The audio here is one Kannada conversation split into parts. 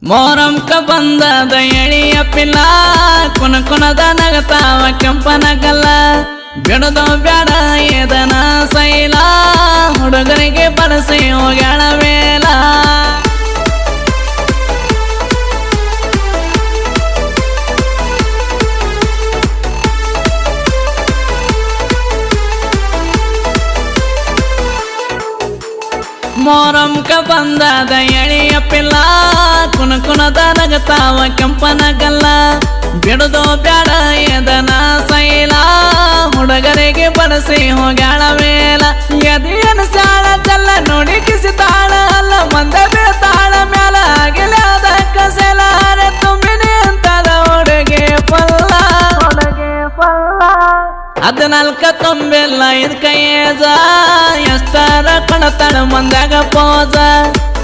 ಮೊಹರಂಕ ಬಂದದ ಎಳಿಯ ಪಿಲ್ಲ ಕುನಕುನದ ನಗತಾವ ಕೆಂಪನಗಲ್ಲ ಬಿಡದು ಬ್ಯಾಡ ಏದನ ಸೈಲ ಹುಡುಗರಿಗೆ ಬಳಸಿ ಹೋಗ್ಯಾಳ ವೇಲ ಮೊಹರಂಕ ಬಂದದ ಎಳಿಯ ಪಿಲ್ಲ ಕುನಕುನದ ನಗತಾವ ಕೆಂಪನಗಲ್ಲ ಬಿಡದು ಬ್ಯಾಡ ಏದನ ಸೈಲ ಹುಡುಗರಿಗೆ ಬಳಸಿ ಹೋಗ್ಯಾಳ ವೇಲ ಎದೆಯನ ಸಾಳ ಚಲ್ಲ ನೋಡಿ ಕಿಸಿತಾಳ ಅಲ್ಲ ಮಂದ ಬೀಳ್ತಾಳ ಮ್ಯಾಲ ಆಗಿಲ್ಲದ ಕಸೆಲ ತುಂಬಿನಿ ಅಂತದ ಹುಡುಗೆ ಪಲ್ಲ 14 ತುಂಬಿಲ್ಲ ಇದಕ್ಕ ಏಜ ಎಷ್ಟರ ಕಣತಳ ಮಂದಾಗ ಪೋಜ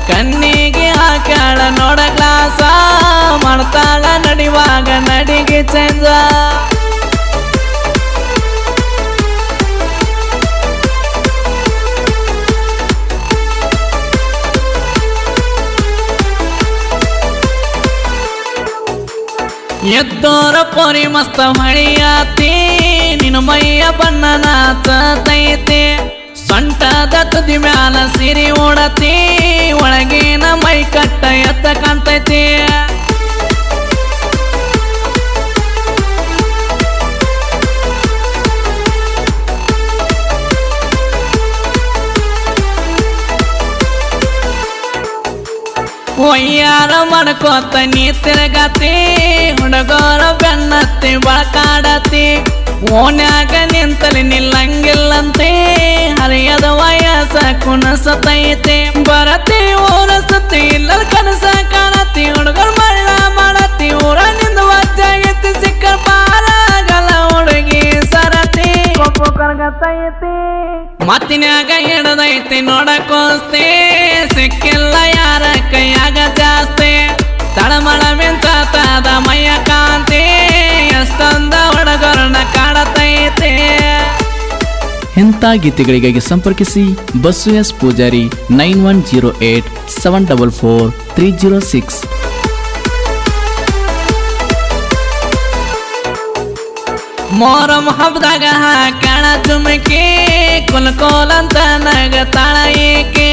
ಕಣ್ಣಿಗೆ ಹಾಕ್ಯಾಳ ನೋಡ ಗ್ಲಾಸ ಮಾಡ್ತಾಳ ನಡಿವಾಗ ನಡಿಗೆ ಚೇಂಜ ಎದ್ದೋರ ಪೋರಿ ಮಸ್ತ ಹೊಳಿಯಾತಿ ನಿನ್ನ ಮೈಯ ಬಣ್ಣ ನಾಚತೈತಿ ಸೊಂಟದ ತುದಿ ಮ್ಯಾಲ ಸಿರಿ ಓಡತಿ ಒಳಗಿನ ಮೈ ಕಟ್ಟ ಎತ್ತ ಕಾಣ್ತೈತಿ ಒಯ್ಯಾರ ಮಾಡ್ಕೋತ ನೀ ತಿರುಗತಿ ಹುಡುಗರ ಬೆನ್ನತ್ತಿ ಬಳಕಾಡತಿ ಓನ್ಯಾಗ ನಿಂತಲಿ ನಿಲ್ಲಂಗಿಲ್ಲಂತೆ ಹರಿಯದ ವಯಸ್ಸ ಕುಣಸತೈತಿ ಬರತಿ ಊರ ಸುತ್ತಿ ಇಲ್ಲ ಕನಸ ಕಾಣತಿ ಹುಡುಗರು ಮಳ್ಳ ಮಾಡತಿ ಊರ ನಿಂದ ವಜ್ಜಾಗೈತಿ ಸಿಕ್ಕ ಪಾರಾಗಲ್ಲ ಹುಡುಗಿ ಸರತಿ ಕೊಪ್ಪು ಕರ್ಗತೈತಿ ಮತ್ತಿನ್ಯಾಗ ಹಿಡದೈತಿ ನೋಡಕೋಸ್ತಿ ಸಿಕ್ಕಿಲ್ಲ ಯಾರ ಕೈಯಾಗ ಜಾಸ್ತಿ ತಳಮಳ ಮಿಂಚಾತದ ಮೈಯ ಕಾಂತಿ ಎಷ್ಟೊಂದ ಹುಡುಗರನ್ನ ಕಾಡತೈತಿ ಇಂಥ ಗೀತೆಗಳಿಗಾಗಿ ಸಂಪರ್ಕಿಸಿ ಬಸ್ಸು ಎಸ್ ಪೂಜಾರಿ 9108744306 ಮೊಹರಂ ಹಬ್ಬದಾಗ ಹಾಕಣ ಜುಮಕಿ ಕುಲ್ಕೋಲಂತ ನಗತಾಳ ಏಕೆ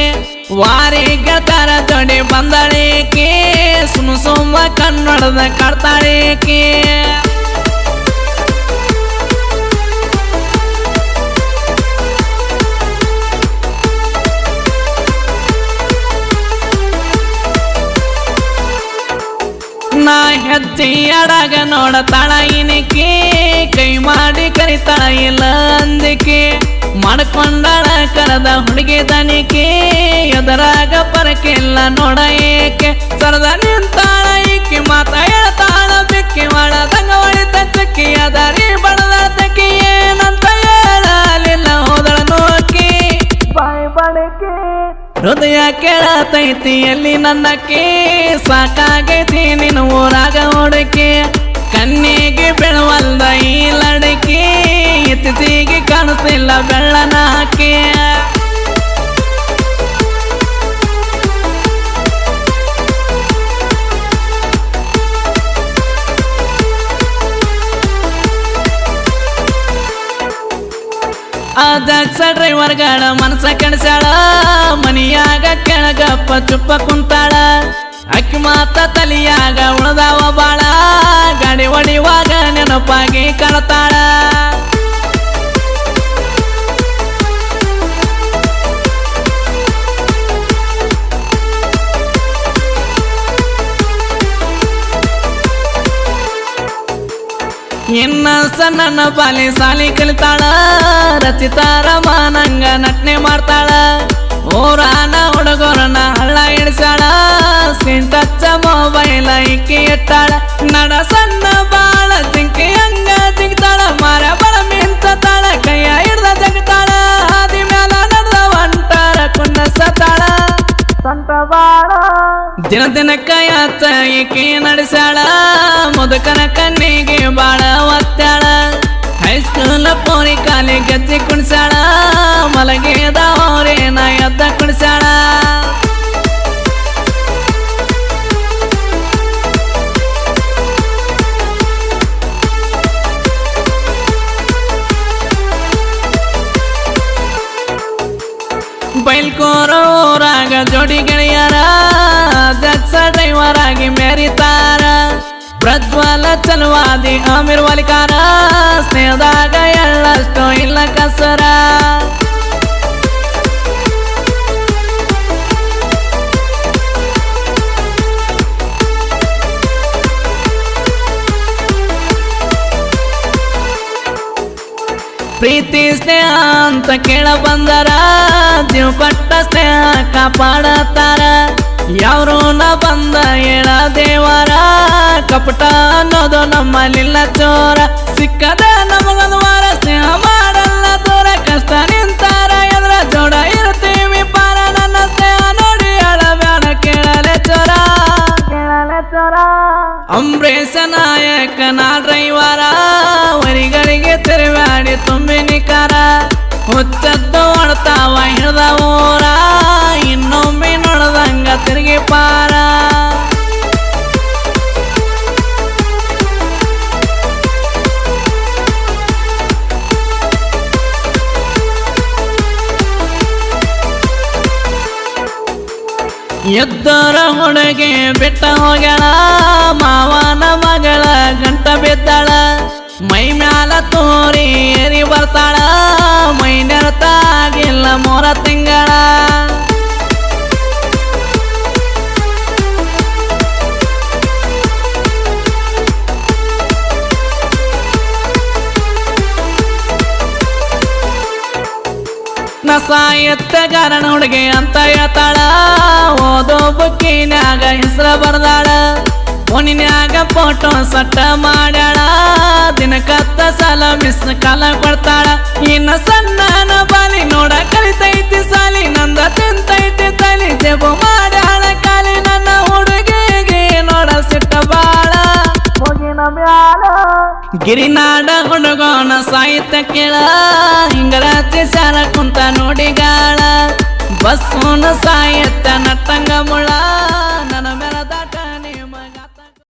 ವಾರಿ ಗೆಳತರ ಜೋಡಿ ಬಂದಳೇಕೆ ಸುಮ್ಮ ಕನ್ನಡದ ಕಾಡ್ತಾಳೇಕೆ ನಾ ಹೆಜ್ಜೆ ಅಡಾಗ ನೋಡತಾಳ ಇನಿಕೆ ಕೈ ಮಾಡಿ ಕರಿತಾಳ ಇಲ್ಲ ಅಂದಿಕೆ ಮಾಡ್ಕೊಂಡಾಳ ಕರದ ಹುಡುಗಿ ದನಿಕೆ ಎದರಾಗ ಪರಕಿಲ್ಲ ನೋಡ ಏಕೆ ಸರದ ನಿಂತಾಳ ಈಕೆ ಮಾತ ಹೇಳ್ತಾಳ ಬಿಕ್ಕಿ ಮಾಡದಂಗ ಹೊಳಿತ ಚಕ್ಕಿ ಅದರಿ ಬಡದ ತಕ್ಕಿ ಏನಂತ ಹೇಳಲಿಲ್ಲ ಹೋದಳ ನೋಕಿ ಬಾಯಿ ಬಡಕೆ ಹೃದಯ ಕೇಳತೈತಿ ಎಲ್ಲಿ ನನ್ನಕ್ಕೆ ಸಾಕಾಗೈತಿ ನಿನ್ನ ಊರಾಗ ಹುಡುಕಿ ಕಣ್ಣಿಗೆ ಬೆಳವಲ್ದ ಈ ಲಡಕಿ ಇತ್ತೀಚಿಗೆ ಕಾಣಿಸ್ತಿಲ್ಲ ಬೆಳ್ಳನ ಹಾಕಿ ಅಧ್ಯಕ್ಷ ಡ್ರೈವರ್ ಗಳ ಮನಸ ಕೆಣಸ್ಯಾಳ ಮನಿಯಾಗ ಕೆಳಗಪ್ಪ ಚುಪ್ಪ ಕುಂತಾಳ ಅಕ್ಕಿ ಮಾತ ತಲಿಯಾಗ ಉಳ್ದಾವ ಬಾಳ ಗಾಡಿ ಹೊಡಿವಾಗ ನೆನಪಾಗಿ ಕಾಣತಾಳ ಇನ್ನ ಸಣ್ಣ ಬಾಲಿ ಸಾಲಿ ಕಲಿತಾಳ ರಚಿತಾರ ಮಾನಂಗ ನಟನೆ ಮಾಡ್ತಾಳ ಊರಾನ ಹುಡುಗರನ್ನ ಹಳ್ಳ ಇಡಿಸಾಳ ಸ್ಕ್ರೀನ್ ಟಚ್ ಮೊಬೈಲ್ ಇಕ್ಕಿ ಇಟ್ಟಾಳ ನಡ ಸಣ್ಣ ಬಾಳ ಜಿಂಕಿ ಹಂಗ ಜಿಗ್ತಾಳ ಮಾರ ಬಳ ಮಿಂಚತಾಳ ಕೈಯ ಹಿಡ್ದ ಜಗತಾಳ ಹಾದಿ ಮ್ಯಾಲ ನಡೆದ ಹೊಂಟಾರ ಕುಂಡಸತಾಳ ದಿನ ದಿನಕ್ಕ ಯಾತ ಈಕಿ ನಡೆಸಾಳ ಮುದುಕನ ಕಣ್ಣಿಗೆ ಬಾಳ ಒತ್ತಾಳ ಹೈಸ್ಕೂಲ್ ಪೋರಿ ಕಾಲಿ ಗಜ್ಜಿ ಕುಣಿಸಾಳ ಮಲಗಿದ ಹೋರೇನ ಎದ್ದ ಕುಣಿಸಾಳ ಜೋಡಿ ಗೆಳೆಯರ ಅಧ್ಯಕ್ಷ ಡ್ರೈವರ್ ಆಗಿ ಮೆರಿತಾರ ಪ್ರಜ್ವಲ ಚಲವಾದಿ ಅಮೀರ್ ವಾಲಿಕಾರ ಸ್ನೇಹದಾಗ ಎಳ್ಳಷ್ಟು ಇಲ್ಲ ಕಸರ ಪ್ರೀತಿ ಸ್ನೇಹ ಅಂತ ಕೇಳ ಬಂದರ ಜೀವ ಕೊಟ್ಟ ಸ್ನೇಹ ಕಾಪಾಡತಾರ ಯಾವ್ರು ನ ಬಂದ ಹೇಳ ದೇವರ ಕಪಟ ಅನ್ನೋದು ನಮ್ಮಲ್ಲಿಲ್ಲ ಚೋರ ಸಿಕ್ಕದ ನಮಗೊಂದು ವಾರ ಸ್ನೇಹ ಮಾಡಲ್ಲ ದೂರ ಕಷ್ಟ ನಿಂತಾರ ಎದ್ರ ಜೋಡ ಇರ್ತೀವಿ ಪಾರ ನನ್ನ ಸ್ನೇಹ ನೋಡಿ ಅಳಬ್ಯಾಡ ಕೇಳಲೆ ಚೋರ ಅಂಬರೀಷ ನಾಯಕನ ಡ್ರೈವರ ವರಿಗಳಿಗೆ ತಿರುವಾಡಿ ತುಂಬಿ ನಿಕಾರ ಹುಚ್ಚದ್ದು ಹೊಡ್ತಾವ ಹಿಡ್ದ ಊರ ಇನ್ನೊಮ್ಮೆ ನೋಡ್ದಂಗ ತಿರುಗಿ ಪಾರ ಎದ್ದರ ಹುಡುಗಿ ಬಿಟ್ಟ ಹೋಗ್ಯಾಳ ಮಾವನ ಮಗಳ ಗಂಟ ಬಿದ್ದಾಳ ಮೈ ಮ್ಯಾಲ ತೋರಿ ಏರಿ ಬರ್ತಾಳ ಮೈ ನೆರತಾಗಿಲ್ಲ 3 ತಿಂಗಳ ಸಾಹಿತ್ಯಗಾರನ ಹುಡುಗಿ ಅಂತ ಹೇಳ್ತಾಳ ಓದೋ ಬುಕ್ಕಿನ್ಯಾಗ ಹೆಸರ ಬರ್ದಾಳ ಫೋನಿನ್ಯಾಗ ಫೋಟೋ ಸಟ್ಟ ಮಾಡ್ಯಾಳ ದಿನಕತ್ತ ಸಲ ಮಿಸ್ ಕಾಲ ಕೊಡ್ತಾಳ ಇನ್ನ ಸಣ್ಣನ ಬಾಲಿ ನೋಡ ಕಲಿತೈತಿ ಸಾಲಿ ನಂದ ತಿಂತೈತಿ ತಲಿ ಜೇಬು ಮಾಡ್ಯಾಳ ಕಾಲಿ ನನ್ನ ಹುಡುಗಿಗೆ ನೋಡ ಸಿಟ್ಟ ಬಾಳ ಹೋಗಿನ ಮ್ಯಾಲ ಗಿರಿನಾಡ ಹುಡುಗೋಣ ಸಾಹಿತ್ಯ ಕೇಳ ಹಿಂಗರಾತ್ರಿ ಶಾಲ ಕುಂತ ನೋಡಿಗಾಳ ಬಸ್ಸೂನ ಸಾಹಿತ್ಯ ನಟ್ಟಂಗ